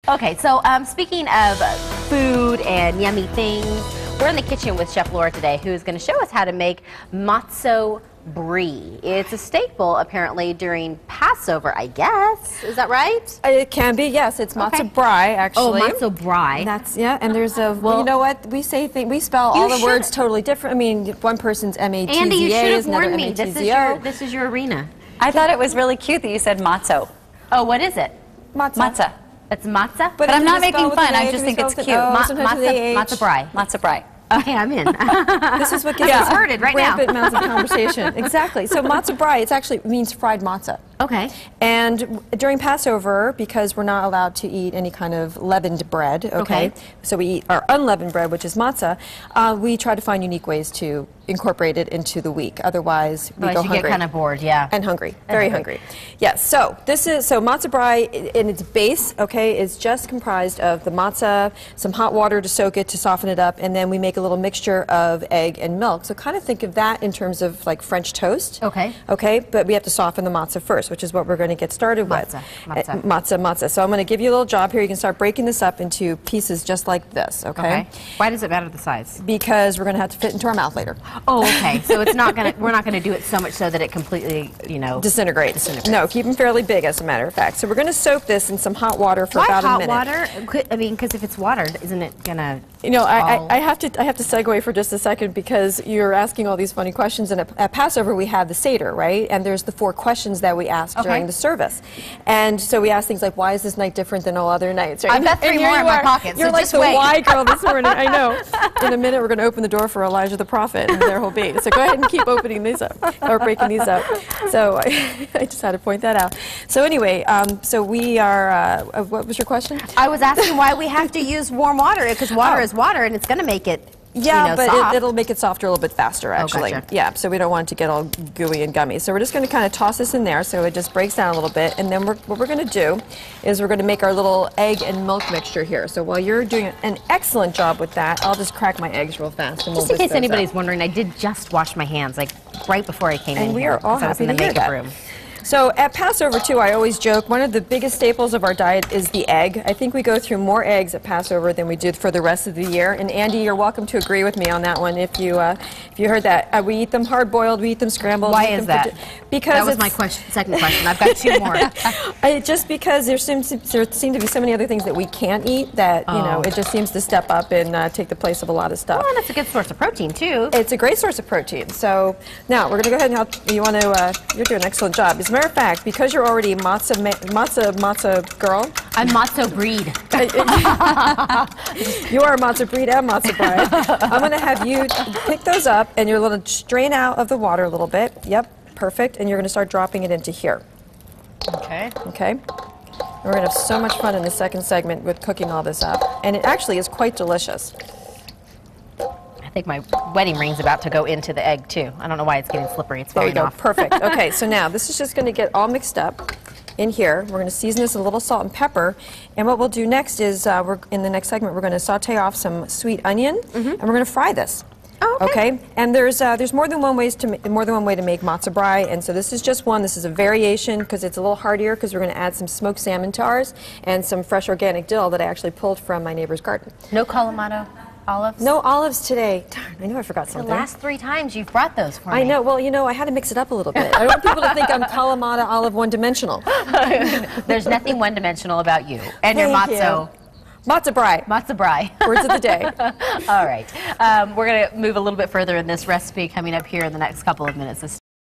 Okay, so speaking of food and yummy things, we're in the kitchen with Chef Laura today, who is going to show us how to make Matzo Brie. It's a staple, apparently, during Passover, I guess. Is that right? It can be, yes. It's Matzo Brie, actually. Oh, Matzo Brie. That's, yeah, and there's a, well, you know what? We spell all the words totally different. I mean, one person's M-A-T-Z-A, Andy, you should have another warned me. M-A-T-Z-O. This is your arena. I thought it was really cute that you said matzo. Oh, what is it? Matzah. It's matzah? But I'm not making fun. I just think it's cute. Matzo Brie. Matzo Brie. Okay, I'm in. This is what gives us right rampant amounts of conversation. Exactly. So Matzo Brie, it actually means fried matzah. Okay. And during Passover, because we're not allowed to eat any kind of leavened bread, okay. So we eat our unleavened bread, which is matzah, we try to find unique ways to incorporate it into the week. Otherwise, we go hungry. You get kind of bored, yeah. And hungry. Very hungry. Yes. So Matzo Brie in its base, okay, is just comprised of the matzah, some hot water to soak it, to soften it up, and then we make a little mixture of egg and milk. So kind of think of that in terms of like French toast. Okay. Okay, but we have to soften the matzah first, which is what we're going to get started with. Matzah. So I'm going to give you a little job here. You can start breaking this up into pieces just like this, okay? Why does it matter the size? Because we're going to have to fit into our mouth later. Oh, okay. So it's not going to, we're not going to do it so much so that it completely, you know, disintegrates. No, keep them fairly big, as a matter of fact. So we're going to soak this in some hot water for about a minute. Why hot water? I mean, because if it's watered, isn't it going to? You know, I have to segue for just a second, because you're asking all these funny questions, and at Passover we have the Seder, right? And there's the 4 questions that we ask during the service. And so we ask things like, why is this night different than all other nights? Right? I've got 3 more in my pocket, You're so like just the wait. why girl this morning. I know. In a minute we're going to open the door for Elijah the prophet, and there he'll be. So go ahead and keep opening these up, or breaking these up. So I just had to point that out. So anyway, so we are, what was your question? I was asking why we have to use warm water, because water is water, and it's going to make it, yeah, but soft. it'll make it softer a little bit faster, actually. Gotcha. Yeah, so we don't want it to get all gooey and gummy. So we're just going to kind of toss this in there so it just breaks down a little bit. And then what we're going to do is we're going to make our little egg and milk mixture here. So while you're doing an excellent job with that, I'll just crack my eggs real fast. And just in case anybody's wondering, I did just wash my hands, like right before I came in here. And we are all happy to hear that. Room. So at Passover, too, I always joke, one of the biggest staples of our diet is the egg. I think we go through more eggs at Passover than we did for the rest of the year. And Andy, you're welcome to agree with me on that one if you heard that. We eat them hard-boiled, we eat them scrambled. Why is that? Because that was my second question. I've got 2 more. Just because there seem to be so many other things that we can't eat that, you know, it just seems to step up and take the place of a lot of stuff. Well, and it's a good source of protein, too. It's a great source of protein. So now we're going to go ahead and help. You're doing an excellent job. As a matter of fact, because you're already matzah girl. I'm Matzo Brie. You are Matzo Brie and Matzo Brie. I'm going to have you pick those up, and you're going to strain out of the water a little bit. Yep, perfect. And you're going to start dropping it into here. Okay. Okay. And we're going to have so much fun in the second segment with cooking all this up. And it actually is quite delicious. I think my wedding ring's about to go into the egg, too. I don't know why it's getting slippery. It's falling off. Perfect. Okay, so now this is just going to get all mixed up in here. We're going to season this with a little salt and pepper. And what we'll do next is, in the next segment, we're going to saute off some sweet onion, and we're going to fry this. Oh, okay. And there's more than one way to make Matzo Brie, and so this is just one. This is a variation because it's a little heartier, because we're going to add some smoked salmon to ours and some fresh organic dill that I actually pulled from my neighbor's garden. No Kalamata olives? No olives today. Darn, I knew I forgot something. The last 3 times you've brought those for me. I know. Well, you know, I had to mix it up a little bit. I don't want people to think I'm Kalamata olive one-dimensional. There's nothing one-dimensional about you and your matzo. Matzo Brie. Matzo Brie. Words of the day. All right. We're going to move a little bit further in this recipe coming up here in the next couple of minutes.